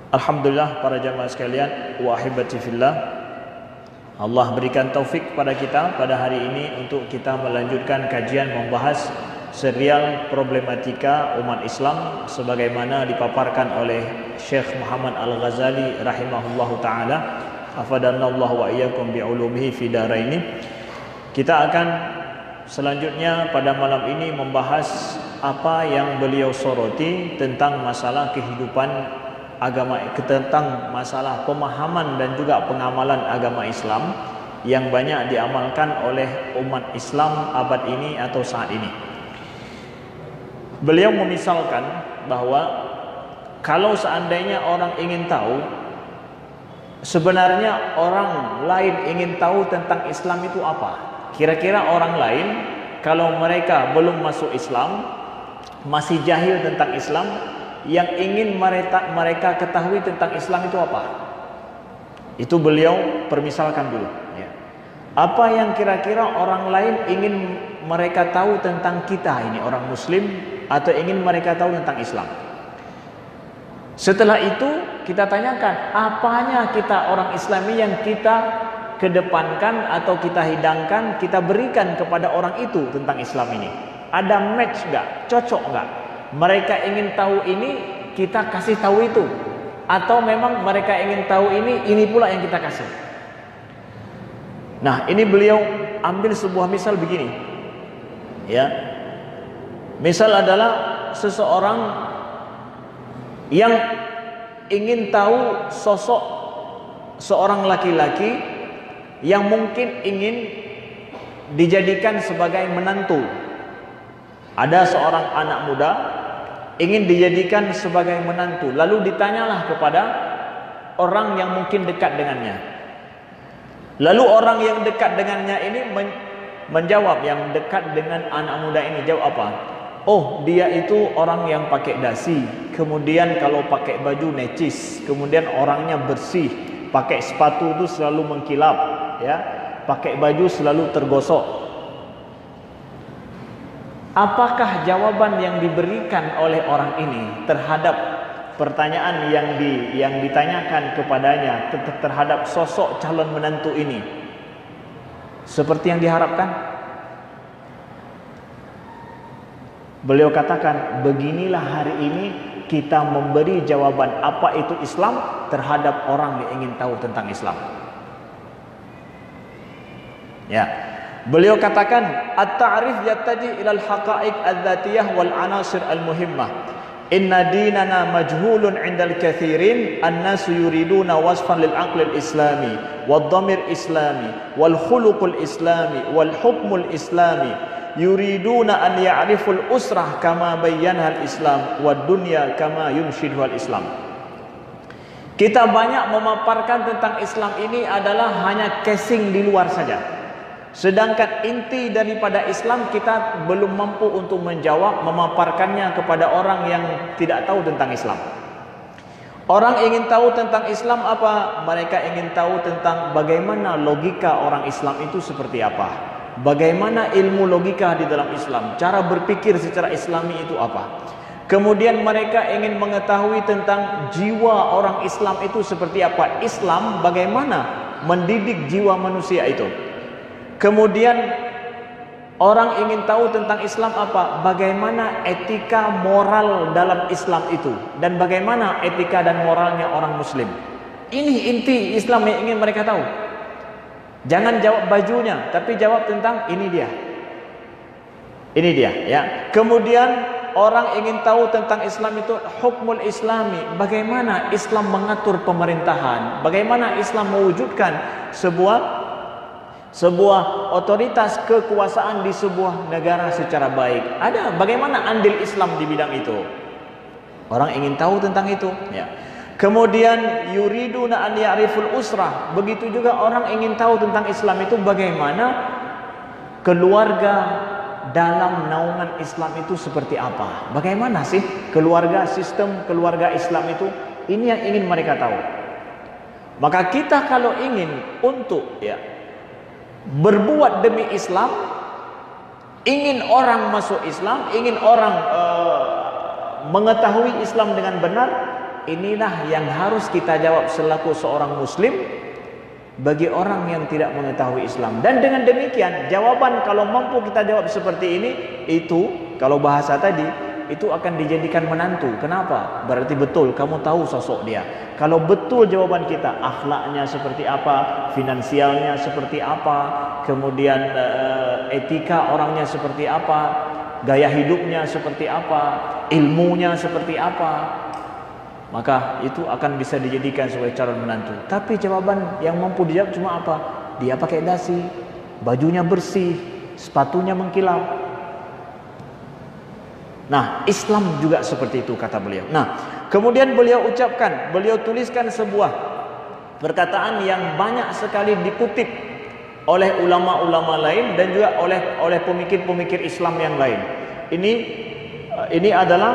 Alhamdulillah para jamaah sekalian, wa ahibati fillah. Allah berikan taufik kepada kita pada hari ini untuk kita melanjutkan kajian membahas serial problematika umat Islam sebagaimana dipaparkan oleh Syekh Muhammad Al-Ghazali rahimahullahu taala. Hafadanallahu wa iyyakum bi'ulumihi fi daraini. Kita akan selanjutnya pada malam ini membahas apa yang beliau soroti tentang masalah kehidupan agama, tentang masalah pemahaman dan juga pengamalan agama Islam yang banyak diamalkan oleh umat Islam abad ini atau saat ini. Beliau memisalkan bahwa kalau seandainya orang ingin tahu, sebenarnya orang lain ingin tahu tentang Islam itu apa. Kira-kira orang lain kalau mereka belum masuk Islam, masih jahil tentang Islam, yang ingin mereka ketahui tentang Islam itu apa? Itu beliau permisalkan dulu ya. Apa yang kira-kira orang lain ingin mereka tahu tentang kita ini orang Muslim, atau ingin mereka tahu tentang Islam? Setelah itu kita tanyakan, apanya kita orang Islami yang kita kedepankan atau kita hidangkan, kita berikan kepada orang itu tentang Islam ini? Ada match nggak? Cocok nggak? Mereka ingin tahu ini, kita kasih tahu itu, atau memang mereka ingin tahu ini pula yang kita kasih. Nah, ini beliau ambil sebuah misal begini ya. Misal adalah seseorang yang ingin tahu sosok seorang laki-laki yang mungkin ingin dijadikan sebagai menantu. Ada seorang anak muda ingin dijadikan sebagai menantu, lalu ditanyalah kepada orang yang mungkin dekat dengannya. Lalu orang yang dekat dengannya ini menjawab, yang dekat dengan anak muda ini jawab apa? Oh, dia itu orang yang pakai dasi, kemudian kalau pakai baju necis, kemudian orangnya bersih, pakai sepatu itu selalu mengkilap, ya, pakai baju selalu tergosok. Apakah jawaban yang diberikan oleh orang ini terhadap pertanyaan yang ditanyakan kepadanya terhadap sosok calon menantu ini seperti yang diharapkan? Beliau katakan, beginilah hari ini kita memberi jawaban apa itu Islam terhadap orang yang ingin tahu tentang Islam. Ya. Beliau katakan, at-ta'rif yattaji ilal haqa'iq adz-dzatiyah wal anasir al-muhimmah. Inna dinana majhulun 'indal katsirin, an-nasu yuriduna wasfan lil aqli al-islami wad dhamir islami wal khuluqul islami wal hukmul islami. Yuriduna an ya'riful usrah kama bayyanaha al-islam wad dunya kama yunshidhu al-islam. Kita banyak memaparkan tentang Islam ini adalah hanya casing di luar saja. Sedangkan inti daripada Islam kita belum mampu untuk menjawab, memaparkannya kepada orang yang tidak tahu tentang Islam. Orang ingin tahu tentang Islam apa? Mereka ingin tahu tentang bagaimana logika orang Islam itu seperti apa, bagaimana ilmu logika di dalam Islam, cara berpikir secara Islami itu apa. Kemudian mereka ingin mengetahui tentang jiwa orang Islam itu seperti apa, Islam bagaimana mendidik jiwa manusia itu. Kemudian orang ingin tahu tentang Islam apa? Bagaimana etika moral dalam Islam itu, dan bagaimana etika dan moralnya orang Muslim. Ini inti Islam yang ingin mereka tahu. Jangan jawab bajunya, tapi jawab tentang ini dia. Ini dia ya. Kemudian orang ingin tahu tentang Islam itu hukmul islami, bagaimana Islam mengatur pemerintahan, bagaimana Islam mewujudkan sebuah otoritas kekuasaan di sebuah negara secara baik. Ada bagaimana andil Islam di bidang itu. Orang ingin tahu tentang itu ya. Kemudian yuriduna an ya'riful usrah. Begitu juga orang ingin tahu tentang Islam itu bagaimana keluarga dalam naungan Islam itu seperti apa. Bagaimana sih keluarga, sistem keluarga Islam itu. Ini yang ingin mereka tahu. Maka kita kalau ingin untuk berbuat demi Islam, ingin orang masuk Islam, ingin orang mengetahui Islam dengan benar, inilah yang harus kita jawab selaku seorang muslim bagi orang yang tidak mengetahui Islam. Dan dengan demikian, jawaban kalau mampu kita jawab seperti ini, itu kalau bahasa tadi, itu akan dijadikan menantu. Kenapa? Berarti betul kamu tahu sosok dia. Kalau betul jawaban kita, akhlaknya seperti apa, finansialnya seperti apa, kemudian etika orangnya seperti apa, gaya hidupnya seperti apa, ilmunya seperti apa, maka itu akan bisa dijadikan sebagai calon menantu. Tapi jawaban yang mampu dijawab cuma apa? Dia pakai dasi, bajunya bersih, sepatunya mengkilap. Nah, Islam juga seperti itu kata beliau. Nah, kemudian beliau ucapkan, beliau tuliskan sebuah perkataan yang banyak sekali dikutip oleh ulama-ulama lain dan juga oleh pemikir-pemikir Islam yang lain. Ini adalah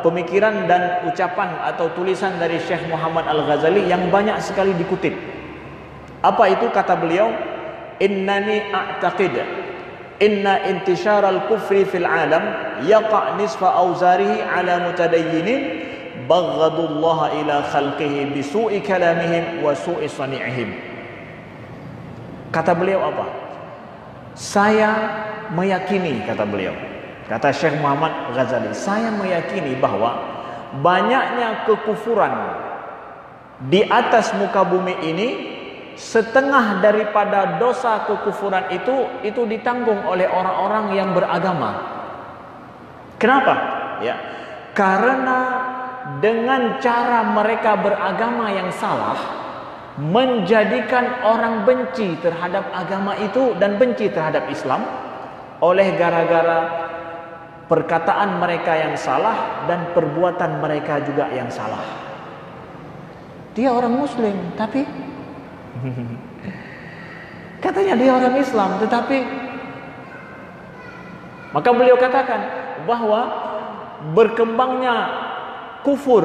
pemikiran dan ucapan atau tulisan dari Syekh Muhammad Al-Ghazali yang banyak sekali dikutip. Apa itu kata beliau? Innani a'taqid inna intishar al-kufri fil alam yaqa' nisfa awzarihi ala mutadayyinin baghadullaha ila khalqihi bisu'i kalamihim wa su'i sani'ihim. Kata beliau apa? Saya meyakini, kata beliau, kata Syekh Muhammad Ghazali, saya meyakini bahwa banyaknya kekufuran di atas muka bumi ini, setengah daripada dosa kekufuran itu ditanggung oleh orang-orang yang beragama. Kenapa? Ya, karena dengan cara mereka beragama yang salah, menjadikan orang benci terhadap agama itu dan benci terhadap Islam oleh gara-gara perkataan mereka yang salah dan perbuatan mereka juga yang salah. Dia orang Muslim, tapi katanya dia orang Islam, tetapi maka beliau katakan bahwa berkembangnya kufur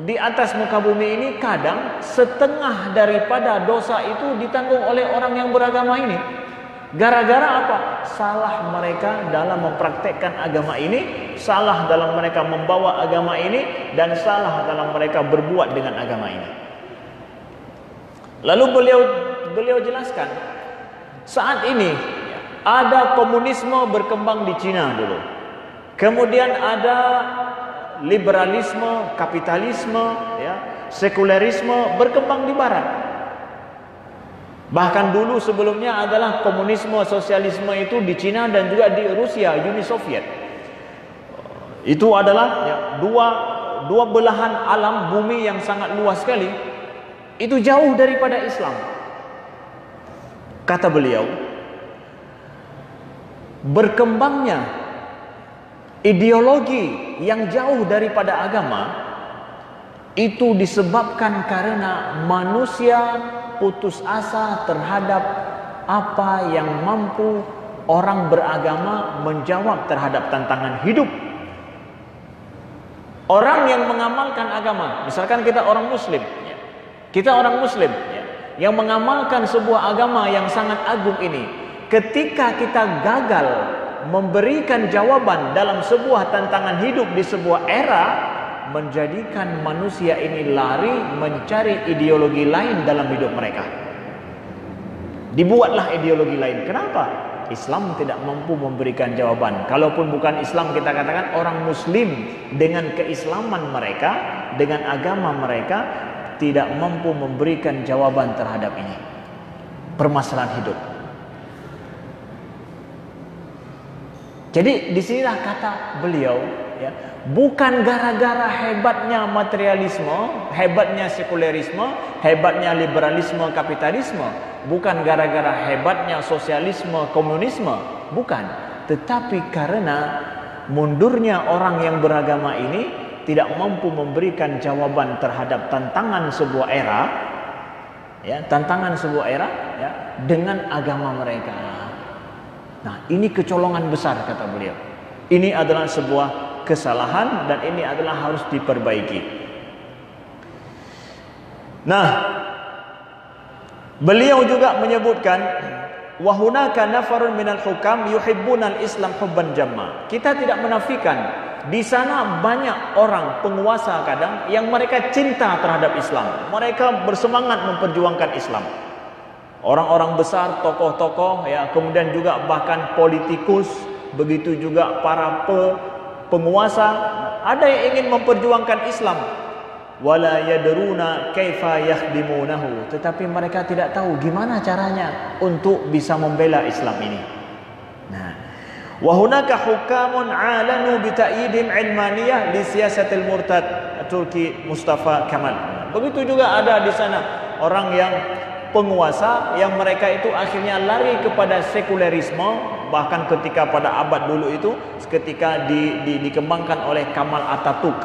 di atas muka bumi ini kadang setengah daripada dosa itu ditanggung oleh orang yang beragama ini. Gara-gara apa? Salah mereka dalam mempraktekkan agama ini, salah dalam mereka membawa agama ini, dan salah dalam mereka berbuat dengan agama ini. Lalu beliau jelaskan, saat ini ada komunisme berkembang di Cina dulu. Kemudian ada liberalisme, kapitalisme, ya, sekulerisme berkembang di barat. Bahkan dulu sebelumnya adalah komunisme, sosialisme itu di Cina dan juga di Rusia, Uni Soviet. Itu adalah ya, dua belahan alam bumi yang sangat luas sekali. Itu jauh daripada Islam. Kata beliau, berkembangnya ideologi yang jauh daripada agama itu disebabkan karena manusia putus asa terhadap apa yang mampu orang beragama menjawab terhadap tantangan hidup. Orang yang mengamalkan agama, misalkan kita orang Muslim, kita orang Muslim yang mengamalkan sebuah agama yang sangat agung ini, ketika kita gagal memberikan jawaban dalam sebuah tantangan hidup di sebuah era, menjadikan manusia ini lari mencari ideologi lain dalam hidup mereka. Dibuatlah ideologi lain. Kenapa? Islam tidak mampu memberikan jawaban. Kalaupun bukan Islam, kita katakan orang Muslim dengan keislaman mereka, dengan agama mereka, tidak mampu memberikan jawaban terhadap ini, permasalahan hidup. Jadi disinilah kata beliau, ya, bukan gara-gara hebatnya materialisme, hebatnya sekulerisme, hebatnya liberalisme, kapitalisme, bukan gara-gara hebatnya sosialisme, komunisme, bukan, tetapi karena mundurnya orang yang beragama ini tidak mampu memberikan jawaban terhadap tantangan sebuah era, ya, tantangan sebuah era, ya, dengan agama mereka. Nah, ini kecolongan besar kata beliau. Ini adalah sebuah kesalahan dan ini adalah harus diperbaiki. Nah, beliau juga menyebutkan wa hunaka nafarun minal hukam yuhibbunal Islam hubban jamma. Kita tidak menafikan di sana banyak orang penguasa kadang yang mereka cinta terhadap Islam. Mereka bersemangat memperjuangkan Islam. Orang-orang besar, tokoh-tokoh, ya, kemudian juga bahkan politikus, begitu juga para penguasa, ada yang ingin memperjuangkan Islam. Wala yadruna kaifa yakhdimunahu, tetapi mereka tidak tahu gimana caranya untuk bisa membela Islam ini. Nah, wa hunaka hukamun alanu bi ta'yidim ilmaniyah li siyasatil murtad Turki Mustafa Kemal. Begitu juga ada di sana orang yang penguasa yang mereka itu akhirnya lari kepada sekulerisme, bahkan ketika pada abad dulu itu ketika dikembangkan oleh Kemal Atatürk.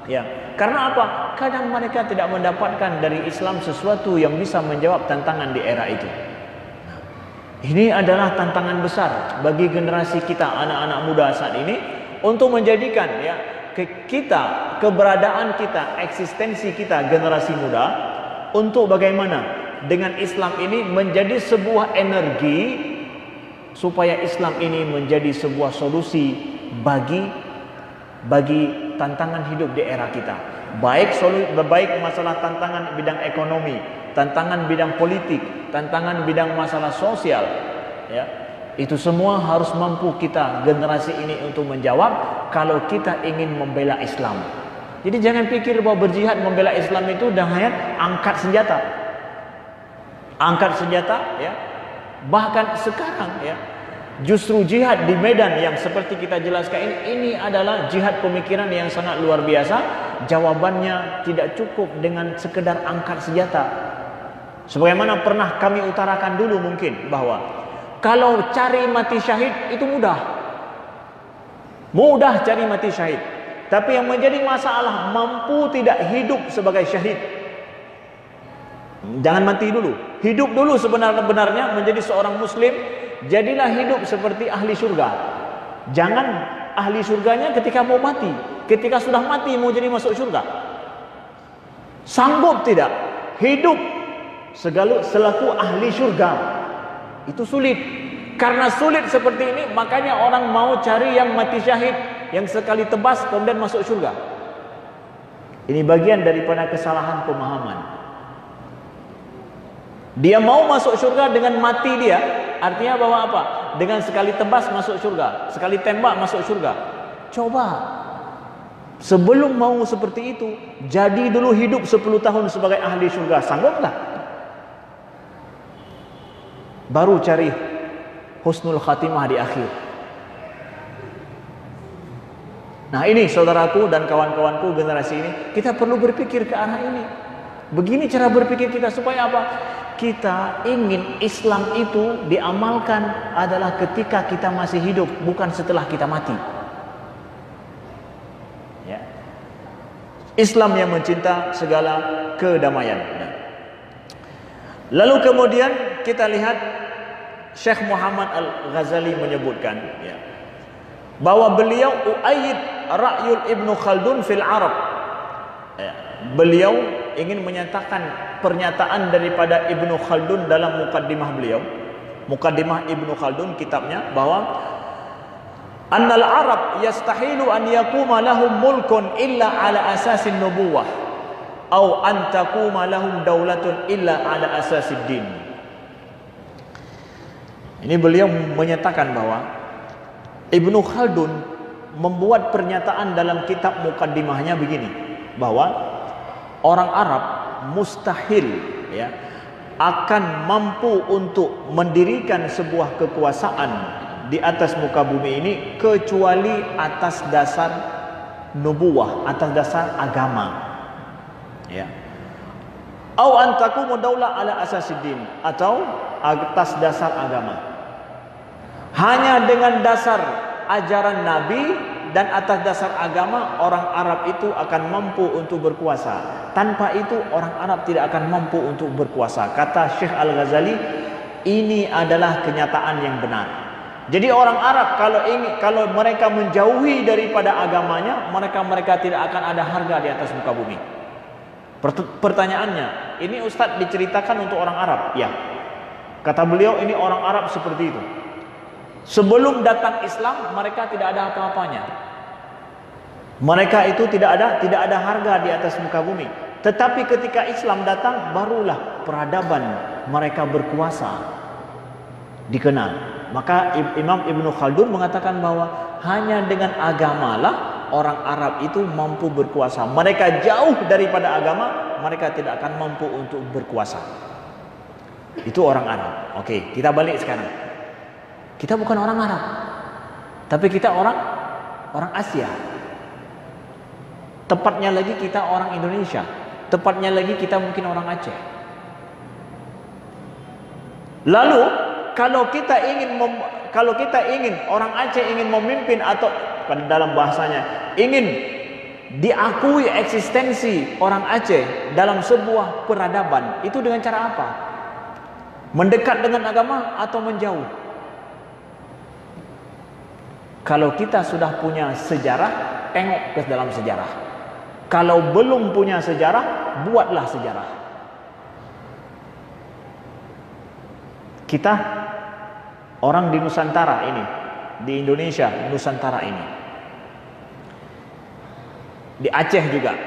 Ya, karena apa? Kadang mereka tidak mendapatkan dari Islam sesuatu yang bisa menjawab tantangan di era itu. Ini adalah tantangan besar bagi generasi kita, anak-anak muda saat ini, untuk menjadikan ya kita, keberadaan kita, eksistensi kita generasi muda, untuk bagaimana dengan Islam ini menjadi sebuah energi supaya Islam ini menjadi sebuah solusi bagi tantangan hidup di era kita. Baik masalah tantangan bidang ekonomi, tantangan bidang politik, tantangan bidang masalah sosial, ya, itu semua harus mampu kita generasi ini untuk menjawab kalau kita ingin membela Islam. Jadi jangan pikir bahwa berjihad membela Islam itu dengan angkat senjata, ya. Bahkan sekarang, ya, justru jihad di medan yang seperti kita jelaskan ini adalah jihad pemikiran yang sangat luar biasa. Jawabannya tidak cukup dengan sekedar angkat senjata. Sebagaimana pernah kami utarakan dulu mungkin bahwa kalau cari mati syahid itu mudah cari mati syahid. Tapi yang menjadi masalah mampu tidak hidup sebagai syahid. Jangan mati dulu, hidup dulu sebenarnya menjadi seorang muslim. Jadilah hidup seperti ahli surga. Jangan ahli surganya ketika mau mati, ketika sudah mati mau jadi masuk surga. Sanggup tidak hidup selaku ahli surga? Itu sulit. Karena sulit seperti ini, makanya orang mau cari yang mati syahid, yang sekali tebas kemudian masuk surga. Ini bagian daripada kesalahan pemahaman. Dia mau masuk surga dengan mati dia, artinya bahwa apa? Dengan sekali tebas masuk surga, sekali tembak masuk surga. Coba sebelum mau seperti itu, jadi dulu hidup 10 tahun sebagai ahli surga, sanggup tak? Baru cari husnul khatimah di akhir. Nah ini saudaraku dan kawan-kawanku generasi ini, kita perlu berpikir ke arah ini. Begini cara berpikir kita supaya apa? Kita ingin Islam itu diamalkan adalah ketika kita masih hidup, bukan setelah kita mati. Ya. Islam yang mencinta segala kedamaian. Lalu kemudian kita lihat Syekh Muhammad Al-Ghazali menyebutkan, ya, bahwa beliau uayyid ra'yul Ibnu Khaldun fil Arab. Ya, beliau ingin menyatakan pernyataan daripada Ibnu Khaldun dalam mukaddimah beliau, mukaddimah Ibnu Khaldun kitabnya, bahwa annal Arab yastahilu an yakuma lahum mulkun illa ala asasin nubuwah au an takuma lahum daulatun illa ala asasid din. Ini beliau menyatakan bahwa Ibnu Khaldun membuat pernyataan dalam kitab mukaddimahnya begini, bahwa orang Arab mustahil, ya, akan mampu untuk mendirikan sebuah kekuasaan di atas muka bumi ini kecuali atas dasar nubuwah, atas dasar agama, ya. Au antakumu daulah ala asasiddin, atau atas dasar agama. Hanya dengan dasar ajaran Nabi dan atas dasar agama orang Arab itu akan mampu untuk berkuasa. Tanpa itu orang Arab tidak akan mampu untuk berkuasa. Kata Syekh Al-Ghazali, ini adalah kenyataan yang benar. Jadi orang Arab kalau mereka menjauhi daripada agamanya, mereka tidak akan ada harga di atas muka bumi. Pertanyaannya, ini Ustadz diceritakan untuk orang Arab? Ya. Kata beliau, ini orang Arab seperti itu. Sebelum datang Islam, mereka tidak ada apa-apanya. Mereka itu tidak ada harga di atas muka bumi. Tetapi ketika Islam datang, barulah peradaban mereka berkuasa dikenal. Maka Imam Ibn Khaldun mengatakan bahwa hanya dengan agamalah orang Arab itu mampu berkuasa. Mereka jauh daripada agama, mereka tidak akan mampu untuk berkuasa. Itu orang Arab. Oke, kita balik sekarang. Kita bukan orang Arab, tapi kita orang Asia. Tepatnya lagi kita orang Indonesia. Tepatnya lagi kita mungkin orang Aceh. Lalu kalau kita ingin orang Aceh ingin memimpin, atau dalam bahasanya ingin diakui eksistensi orang Aceh dalam sebuah peradaban, itu dengan cara apa? Mendekat dengan agama atau menjauh? Kalau kita sudah punya sejarah, tengok ke dalam sejarah. Kalau belum punya sejarah, buatlah sejarah. Kita orang di Nusantara ini, di Indonesia, Nusantara ini, di Aceh juga.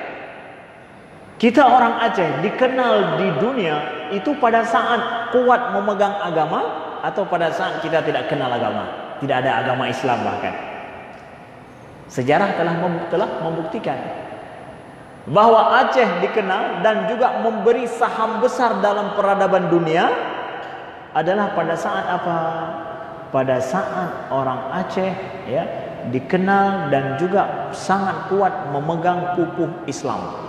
Kita orang Aceh dikenal di dunia itu pada saat kuat memegang agama atau pada saat kita tidak kenal agama. Tidak ada agama Islam bahkan. Sejarah telah membuktikan bahwa Aceh dikenal dan juga memberi saham besar dalam peradaban dunia adalah pada saat apa? Pada saat orang Aceh ya dikenal dan juga sangat kuat memegang kukuh Islam.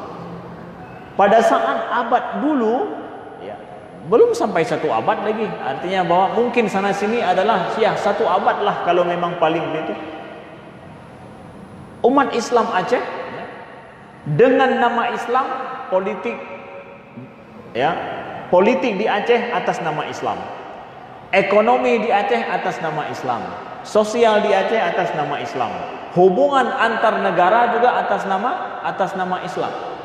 Pada saat abad dulu ya, belum sampai 1 abad lagi, artinya bahwa mungkin sana sini adalah ya 1 abad lah kalau memang paling begitu. Umat Islam Aceh ya, dengan nama Islam, politik di Aceh atas nama Islam, ekonomi di Aceh atas nama Islam, sosial di Aceh atas nama Islam, hubungan antar negara juga atas nama Islam.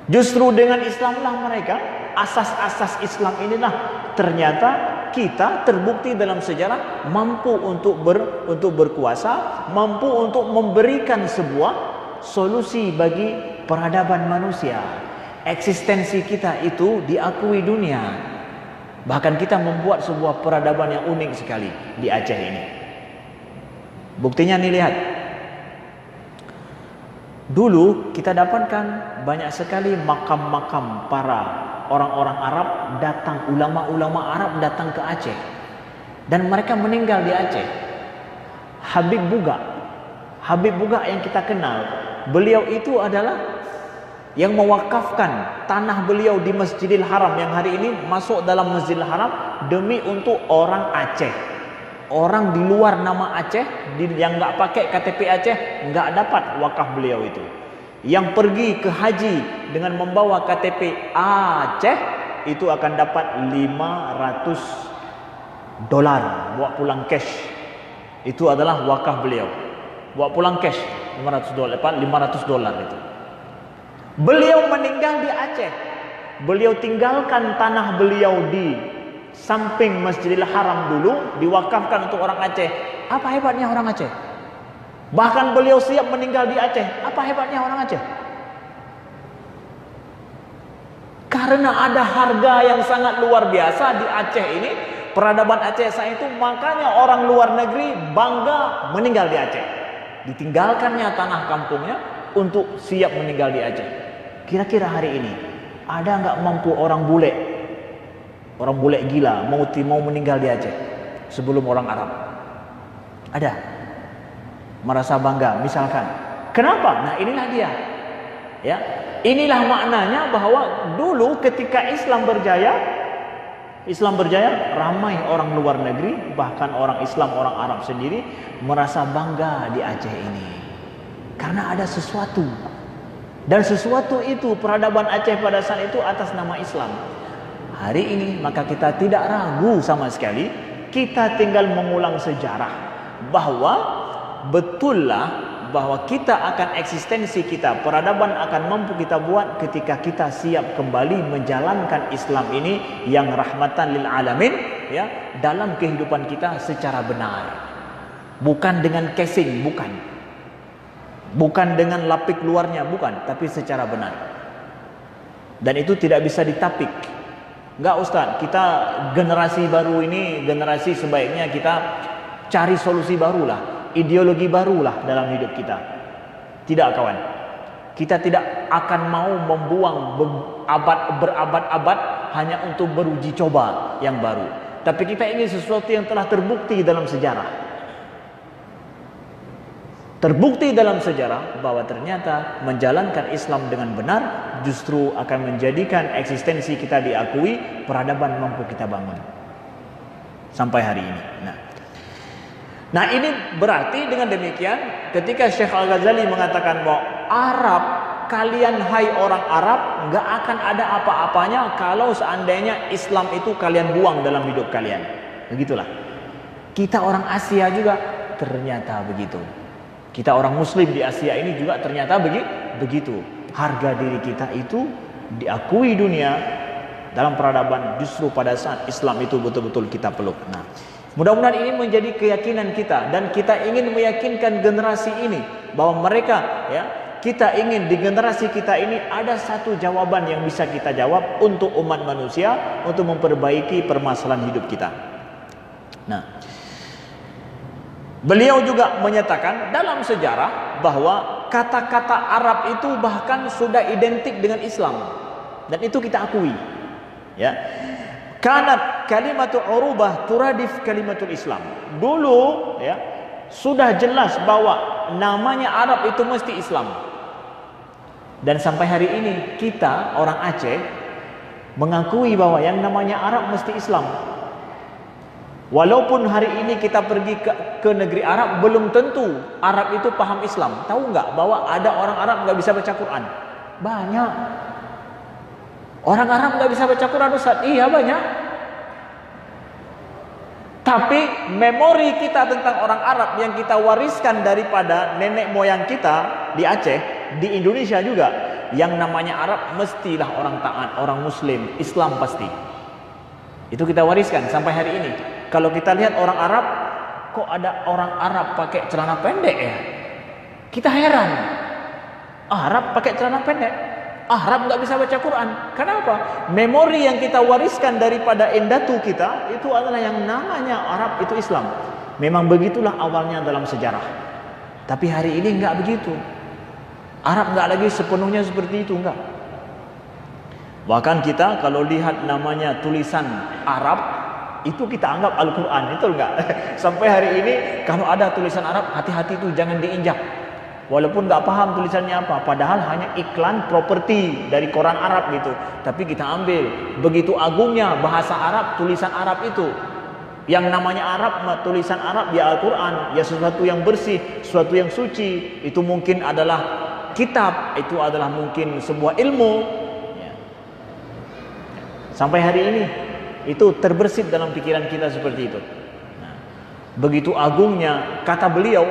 Justru dengan Islamlah mereka, asas-asas Islam inilah ternyata kita terbukti dalam sejarah mampu untuk berkuasa, mampu untuk memberikan sebuah solusi bagi peradaban manusia. Eksistensi kita itu diakui dunia. Bahkan kita membuat sebuah peradaban yang unik sekali di Aceh ini. Buktinya nih, lihat. Dulu kita dapatkan banyak sekali makam-makam para orang-orang Arab datang, ulama-ulama Arab datang ke Aceh. Dan mereka meninggal di Aceh. Habib Buga yang kita kenal, beliau itu adalah yang mewakafkan tanah beliau di Masjidil Haram, yang hari ini masuk dalam Masjidil Haram demi untuk orang Aceh. Orang di luar nama Aceh, yang nggak pakai KTP Aceh, nggak dapat wakaf beliau itu. Yang pergi ke haji dengan membawa KTP Aceh itu akan dapat $500 bawa pulang cash. Itu adalah wakaf beliau. Bawa pulang cash $500 itu. Beliau meninggal di Aceh. Beliau tinggalkan tanah beliau di samping Masjidil Haram dulu, diwakafkan untuk orang Aceh. Apa hebatnya orang Aceh? Bahkan beliau siap meninggal di Aceh. Apa hebatnya orang Aceh? Karena ada harga yang sangat luar biasa di Aceh ini, peradaban Aceh saat itu, makanya orang luar negeri bangga meninggal di Aceh. Ditinggalkannya tanah kampungnya untuk siap meninggal di Aceh. Kira-kira hari ini ada nggak mampu orang bule gila mau meninggal di Aceh sebelum orang Arab? Ada. Merasa bangga misalkan. Kenapa? Nah, inilah dia. Ya. Inilah maknanya bahwa dulu ketika Islam berjaya, ramai orang luar negeri, bahkan orang Islam, orang Arab sendiri merasa bangga di Aceh ini. Karena ada sesuatu. Dan sesuatu itu peradaban Aceh pada saat itu atas nama Islam. Hari ini maka kita tidak ragu sama sekali, kita tinggal mengulang sejarah bahwa betullah bahwa kita akan eksistensi kita, peradaban akan mampu kita buat ketika kita siap kembali menjalankan Islam ini yang rahmatan lil alamin ya dalam kehidupan kita secara benar. Bukan dengan casing, bukan. Bukan dengan lapik luarnya, bukan, tapi secara benar. Dan itu tidak bisa ditapik. Enggak Ustaz, kita generasi baru ini, generasi sebaiknya kita cari solusi barulah, ideologi barulah dalam hidup kita. Tidak kawan. Kita tidak akan mau membuang berabad-abad hanya untuk beruji coba yang baru. Tapi kita ingin sesuatu yang telah terbukti dalam sejarah. Terbukti dalam sejarah bahwa ternyata menjalankan Islam dengan benar justru akan menjadikan eksistensi kita diakui, peradaban mampu kita bangun sampai hari ini. Nah ini berarti dengan demikian ketika Syekh Al-Ghazali mengatakan bahwa Arab, kalian hai orang Arab gak akan ada apa-apanya kalau seandainya Islam itu kalian buang dalam hidup kalian. Begitulah. Kita orang Asia juga ternyata begitu. Kita orang Muslim di Asia ini juga ternyata begitu. Harga diri kita itu diakui dunia dalam peradaban justru pada saat Islam itu betul-betul kita peluk. Nah, mudah-mudahan ini menjadi keyakinan kita dan kita ingin meyakinkan generasi ini bahwa mereka kita ingin di generasi kita ini ada satu jawaban yang bisa kita jawab untuk umat manusia untuk memperbaiki permasalahan hidup kita. Nah, beliau juga menyatakan dalam sejarah bahwa kata-kata Arab itu bahkan sudah identik dengan Islam dan itu kita akui. Ya, kanat kalimatu urubah turadif kalimatul Islam. Dulu sudah jelas bahwa namanya Arab itu mesti Islam. Dan sampai hari ini kita orang Aceh mengakui bahwa yang namanya Arab mesti Islam. Walaupun hari ini kita pergi ke negeri Arab, belum tentu Arab itu paham Islam. Tahu nggak bahwa ada orang Arab nggak bisa baca Quran? Banyak. Orang Arab nggak bisa baca Quran, Ustaz? Iya banyak. Tapi memori kita tentang orang Arab yang kita wariskan daripada nenek moyang kita di Aceh, di Indonesia juga, yang namanya Arab mestilah orang taat, orang Muslim, Islam pasti. Itu kita wariskan sampai hari ini. Kalau kita lihat orang Arab, kok ada orang Arab pakai celana pendek ya? Kita heran. Arab pakai celana pendek, Arab nggak bisa baca Quran. Kenapa? Memori yang kita wariskan daripada endatu kita itu adalah yang namanya Arab itu Islam. Memang begitulah awalnya dalam sejarah. Tapi hari ini nggak begitu. Arab nggak lagi sepenuhnya seperti itu, nggak. Bahkan kita kalau lihat namanya tulisan Arab, itu kita anggap Al-Quran, itu enggak. Sampai hari ini kalau ada tulisan Arab, hati-hati itu jangan diinjak. Walaupun enggak paham tulisannya apa, padahal hanya iklan properti dari koran Arab gitu. Tapi kita ambil. Begitu agungnya bahasa Arab, tulisan Arab itu. Yang namanya Arab, tulisan Arab ya Al-Quran, ya sesuatu yang bersih, sesuatu yang suci. Itu mungkin adalah kitab, itu adalah mungkin sebuah ilmu. Sampai hari ini itu terbersit dalam pikiran kita seperti itu. Nah, begitu agungnya kata beliau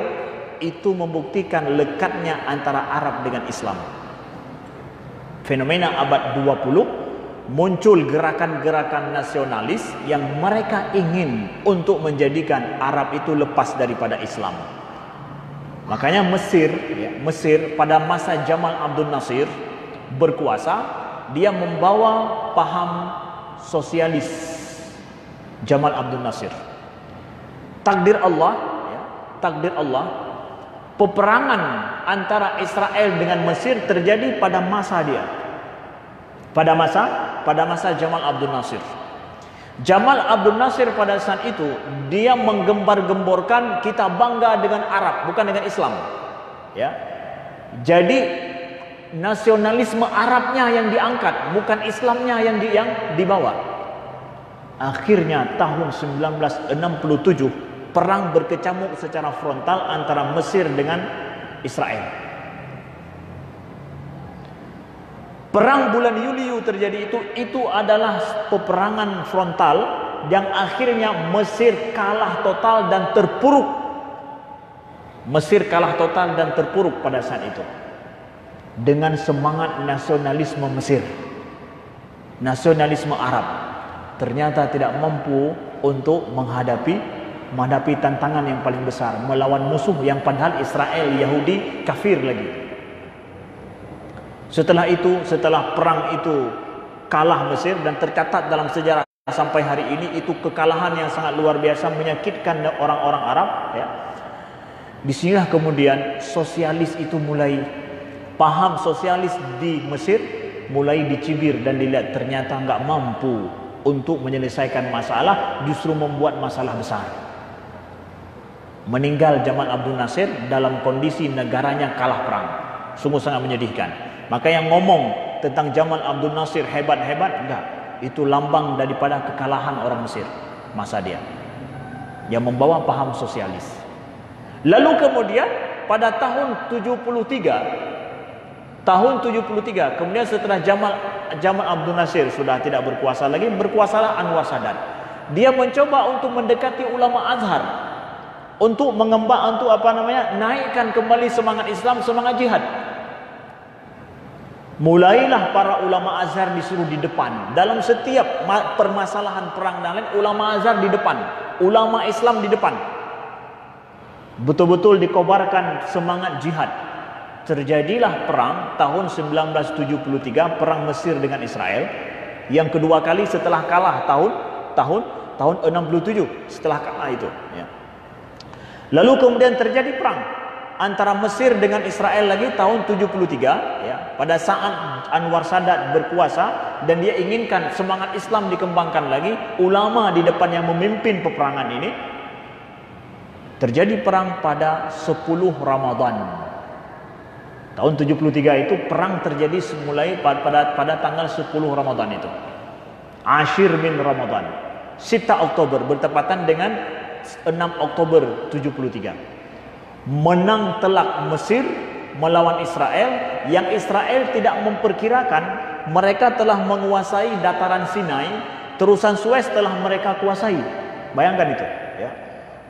itu membuktikan lekatnya antara Arab dengan Islam. Fenomena abad 20 muncul gerakan-gerakan nasionalis yang mereka ingin untuk menjadikan Arab itu lepas daripada Islam. Makanya Mesir pada masa Jamal Abdul Nasir berkuasa, dia membawa paham sosialis. Jamal Abdul Nasir. Takdir Allah, peperangan antara Israel dengan Mesir terjadi pada masa dia. Pada masa Jamal Abdul Nasir. Jamal Abdul Nasir pada saat itu dia menggembar-gemborkan kita bangga dengan Arab, bukan dengan Islam. Ya. Jadi nasionalisme Arabnya yang diangkat, bukan Islamnya yang dibawa. Akhirnya tahun 1967 perang berkecamuk secara frontal antara Mesir dengan Israel. Perang bulan Yuli terjadi itu adalah peperangan frontal yang akhirnya Mesir kalah total dan terpuruk. Mesir kalah total dan terpuruk pada saat itu. Dengan semangat nasionalisme Mesir, nasionalisme Arab ternyata tidak mampu untuk menghadapi menghadapi tantangan yang paling besar, melawan musuh yang padahal Israel, Yahudi, kafir lagi. Setelah itu, setelah perang itu kalah Mesir, dan tercatat dalam sejarah sampai hari ini itu kekalahan yang sangat luar biasa, menyakitkan orang-orang Arab, ya. Disinilah kemudian sosialis itu mulai, paham sosialis di Mesir mulai dicibir dan dilihat ternyata nggak mampu untuk menyelesaikan masalah, justru membuat masalah besar. Meninggal Jamal Abdul Nasir dalam kondisi negaranya kalah perang. Sungguh sangat menyedihkan. Maka yang ngomong tentang Jamal Abdul Nasir hebat-hebat, enggak. Itu lambang daripada kekalahan orang Mesir masa dia, yang membawa paham sosialis. Lalu kemudian pada tahun 73, kemudian setelah Jamal Abdul Nasir sudah tidak berkuasa lagi, berkuasalah Anwar Sadat. Dia mencoba untuk mendekati ulama Azhar, untuk mengembang, untuk naikkan kembali semangat Islam, semangat jihad. Mulailah para ulama Azhar disuruh di depan dalam setiap permasalahan perang dan lain. Ulama Azhar di depan, ulama Islam di depan, betul-betul dikobarkan semangat jihad. Terjadilah perang tahun 1973, perang Mesir dengan Israel, yang kedua kali setelah kalah tahun 67, setelah kalah itu, ya. Lalu kemudian terjadi perang antara Mesir dengan Israel lagi tahun 73, ya, pada saat Anwar Sadat berkuasa dan dia inginkan semangat Islam dikembangkan lagi, ulama di depan yang memimpin peperangan ini. Terjadi perang pada 10 Ramadan. Tahun 73 itu perang terjadi mulai pada tanggal 10 Ramadan itu. Ashir min Ramadan. 6 Oktober bertepatan dengan 6 Oktober 73. Menang telak Mesir melawan Israel, yang Israel tidak memperkirakan mereka telah menguasai dataran Sinai, terusan Suez telah mereka kuasai. Bayangkan itu, ya.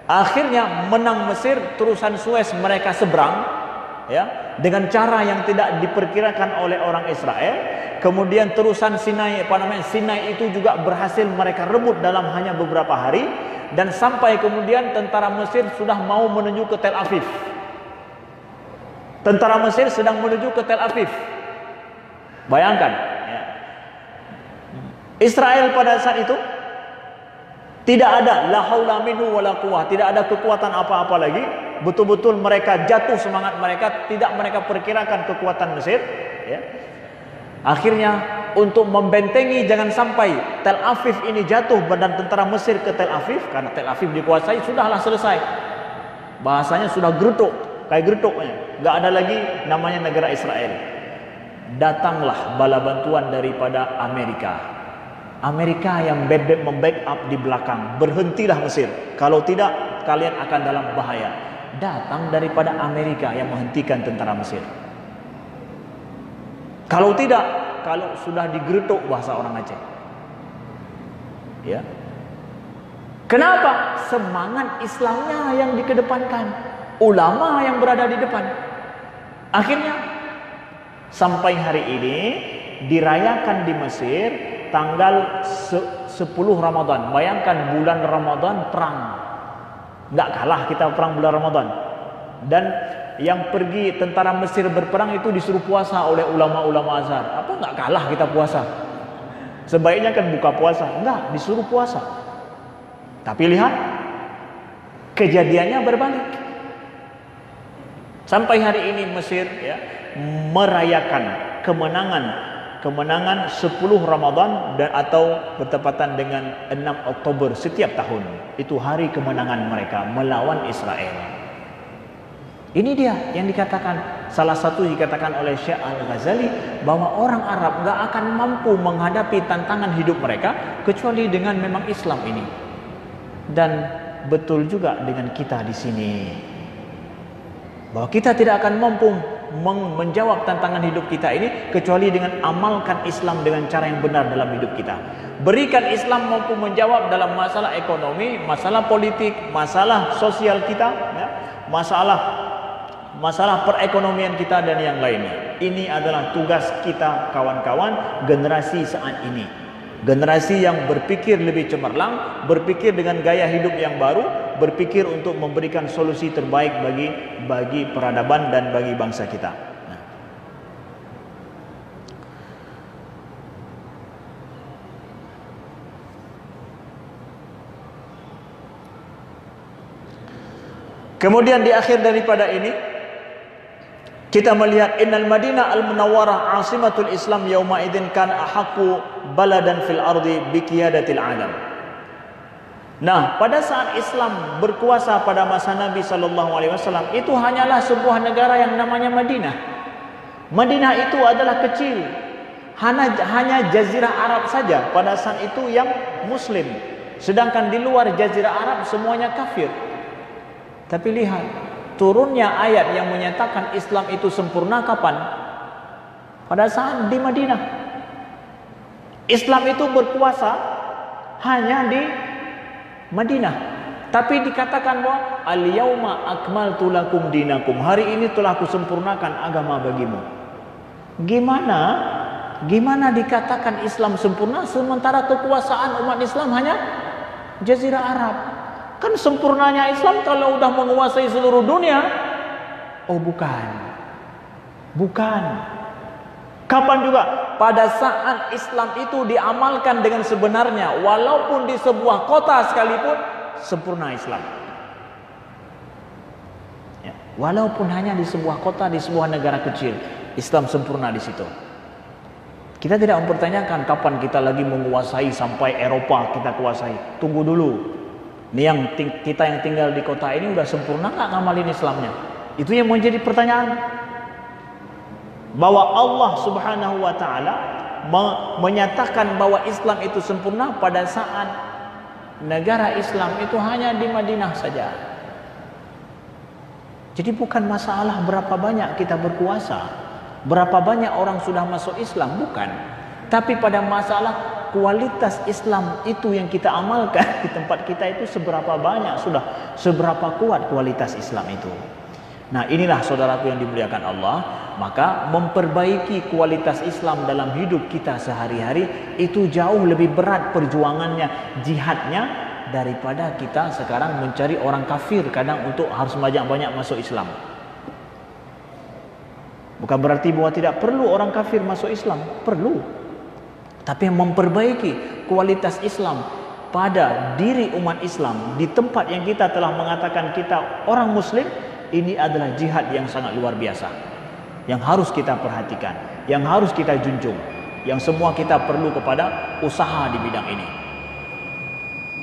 Akhirnya menang Mesir, terusan Suez mereka seberang, ya, dengan cara yang tidak diperkirakan oleh orang Israel. Kemudian terusan Sinai, Sinai itu juga berhasil mereka rebut dalam hanya beberapa hari, dan sampai kemudian tentara Mesir sudah mau menuju ke Tel Aviv. Tentara Mesir sedang menuju ke Tel Aviv. Bayangkan, ya. Israel pada saat itu tidak ada la haula minhu wala quwwah, tidak ada kekuatan apa-apa lagi. Betul-betul mereka jatuh semangat mereka, tidak mereka perkirakan kekuatan Mesir, ya. Akhirnya untuk membentengi jangan sampai Tel Aviv ini jatuh badan tentara Mesir ke Tel Aviv, karena Tel Aviv dikuasai, sudahlah selesai. Bahasanya sudah gerutuk, kayak gerutuknya, nggak ada lagi namanya negara Israel. Datanglah bala bantuan daripada Amerika. Amerika yang membackup di belakang. Berhentilah Mesir, kalau tidak kalian akan dalam bahaya. Datang daripada Amerika yang menghentikan tentara Mesir. Kalau tidak, kalau sudah digerutuk bahasa orang Aceh, ya. Kenapa? Semangat Islamnya yang dikedepankan, ulama yang berada di depan. Akhirnya sampai hari ini dirayakan di Mesir tanggal 10 Ramadan. Bayangkan bulan Ramadan perang. Nggak kalah kita perang bulan Ramadan. Dan yang pergi tentara Mesir berperang itu disuruh puasa oleh ulama-ulama Azhar. Apa nggak kalah kita puasa? Sebaiknya kan buka puasa. Enggak, disuruh puasa. Tapi lihat, kejadiannya berbalik. Sampai hari ini Mesir, ya, merayakan kemenangan 10 Ramadan dan atau bertepatan dengan 6 Oktober setiap tahun. Itu hari kemenangan mereka melawan Israel. Ini dia yang dikatakan, salah satu dikatakan oleh Syekh Al-Ghazali, bahwa orang Arab gak akan mampu menghadapi tantangan hidup mereka kecuali dengan memang Islam ini. Dan betul juga dengan kita di sini, bahwa kita tidak akan mampu menjawab tantangan hidup kita ini kecuali dengan amalkan Islam dengan cara yang benar dalam hidup kita. Berikan Islam mampu menjawab dalam masalah ekonomi, masalah politik, masalah sosial kita, ya, masalah perekonomian kita dan yang lainnya. Ini adalah tugas kita kawan-kawan generasi saat ini. Generasi yang berpikir lebih cemerlang, berpikir dengan gaya hidup yang baru, berpikir untuk memberikan solusi terbaik bagi peradaban dan bagi bangsa kita. Kemudian di akhir daripada ini kita melihat innal Madinah al-Munawwarah asimatul Islam yauma idzin kan ahaqqu baladan fil ardi bi qiyadatil alam. Nah, pada saat Islam berkuasa pada masa Nabi sallallahu alaihi wasallam, itu hanyalah sebuah negara yang namanya Madinah. Madinah itu adalah kecil. Hanya jazirah Arab saja pada saat itu yang muslim. Sedangkan di luar jazirah Arab semuanya kafir. Tapi lihat, turunnya ayat yang menyatakan Islam itu sempurna kapan? Pada saat di Madinah. Islam itu berkuasa hanya di Madinah. Tapi dikatakan bahwa al-yauma akmaltu lakum dinakum. Hari ini telah kusempurnakan agama bagimu. Gimana dikatakan Islam sempurna sementara kekuasaan umat Islam hanya jazirah Arab? Kan sempurnanya Islam kalau udah menguasai seluruh dunia. Oh bukan. Kapan juga? Pada saat Islam itu diamalkan dengan sebenarnya, walaupun di sebuah kota sekalipun, sempurna Islam. Ya, walaupun hanya di sebuah kota, di sebuah negara kecil, Islam sempurna di situ. Kita tidak mempertanyakan kapan kita lagi menguasai sampai Eropa kita kuasai. Tunggu dulu. Ini kita yang tinggal di kota ini udah sempurna nggak ngamalin Islamnya? Itu yang menjadi pertanyaan. Bahwa Allah Subhanahu wa taala menyatakan bahwa Islam itu sempurna pada saat negara Islam itu hanya di Madinah saja. Jadi bukan masalah berapa banyak kita berkuasa, berapa banyak orang sudah masuk Islam, bukan. Tapi pada masalah kualitas Islam itu yang kita amalkan di tempat kita itu seberapa banyak sudah, seberapa kuat kualitas Islam itu. Nah inilah saudaraku yang dimuliakan Allah. Maka memperbaiki kualitas Islam dalam hidup kita sehari-hari itu jauh lebih berat perjuangannya, jihadnya, daripada kita sekarang mencari orang kafir kadang untuk harus banyak masuk Islam. Bukan berarti bahwa tidak perlu orang kafir masuk Islam, perlu. Tapi memperbaiki kualitas Islam pada diri umat Islam di tempat yang kita telah mengatakan kita orang muslim, ini adalah jihad yang sangat luar biasa, yang harus kita perhatikan, yang harus kita junjung, yang semua kita perlu kepada usaha di bidang ini.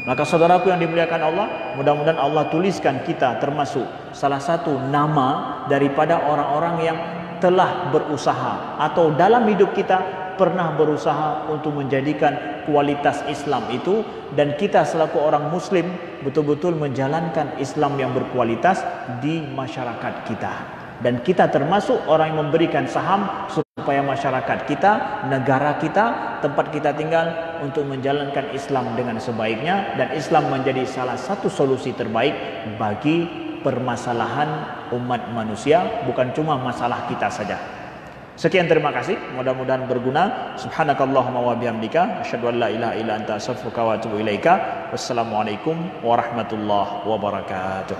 Maka saudaraku yang dimuliakan Allah, mudah-mudahan Allah tuliskan kita termasuk salah satu nama daripada orang-orang yang telah berusaha atau dalam hidup kita pernah berusaha untuk menjadikan kualitas Islam itu, dan kita selaku orang muslim betul-betul menjalankan Islam yang berkualitas di masyarakat kita. Dan kita termasuk orang yang memberikan saham supaya masyarakat kita, negara kita, tempat kita tinggal untuk menjalankan Islam dengan sebaiknya, dan Islam menjadi salah satu solusi terbaik bagi permasalahan umat manusia, bukan cuma masalah kita saja. Sekian, terima kasih, mudah-mudahan berguna. Subhanakallahumma wa bihamdika asyhadu an la ilaha illa anta astaghfiruka wa atubu ilaika. Wassalamualaikum warahmatullahi wabarakatuh.